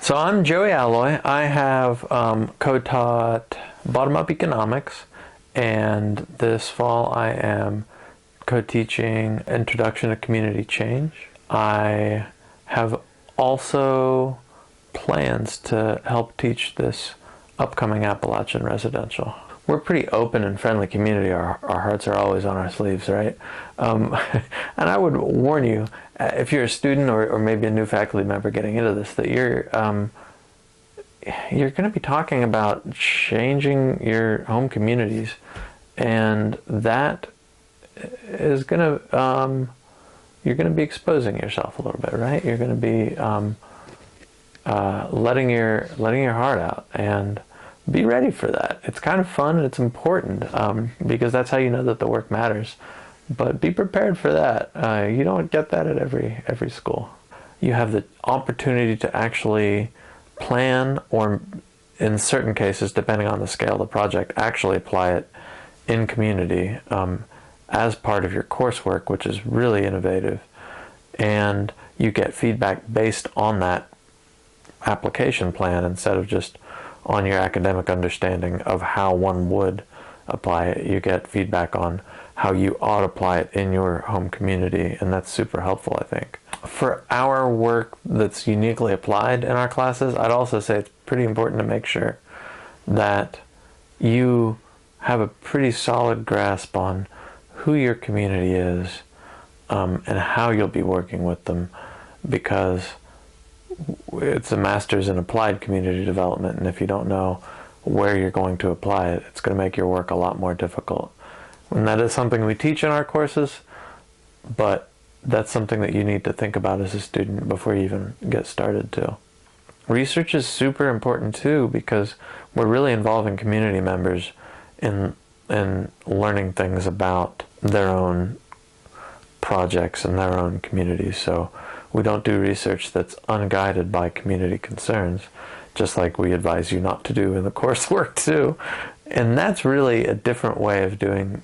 So I'm Joey Aloi. I have co-taught bottom-up economics, and this fall I am co-teaching Introduction to Community Change. I have also plans to help teach this upcoming Appalachian residential. We're a pretty open and friendly community. Our hearts are always on our sleeves, right? And I would warn you, if you're a student or maybe a new faculty member getting into this, that you're going to be talking about changing your home communities, and that is going to you're going to be exposing yourself a little bit, right? You're going to be letting your heart out, and be ready for that. It's kind of fun and it's important because that's how you know that the work matters. But be prepared for that. You don't get that at every school. You have the opportunity to actually plan, or in certain cases, depending on the scale of the project, actually apply it in community as part of your coursework, which is really innovative. And you get feedback based on that application plan instead of just on your academic understanding of how one would apply it. You get feedback on how you ought to apply it in your home community, and that's super helpful, I think. For our work that's uniquely applied in our classes, I'd also say it's pretty important to make sure that you have a pretty solid grasp on who your community is and how you'll be working with them, because it's a master's in applied community development, and if you don't know where you're going to apply it, it's going to make your work a lot more difficult. And that is something we teach in our courses, but that's something that you need to think about as a student before you even get started too. Research is super important too, because we're really involving community members in learning things about their own projects and their own communities. So we don't do research that's unguided by community concerns, just like we advise you not to do in the coursework too. And that's really a different way of doing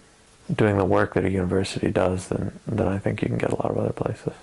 the work that a university does than I think you can get a lot of other places.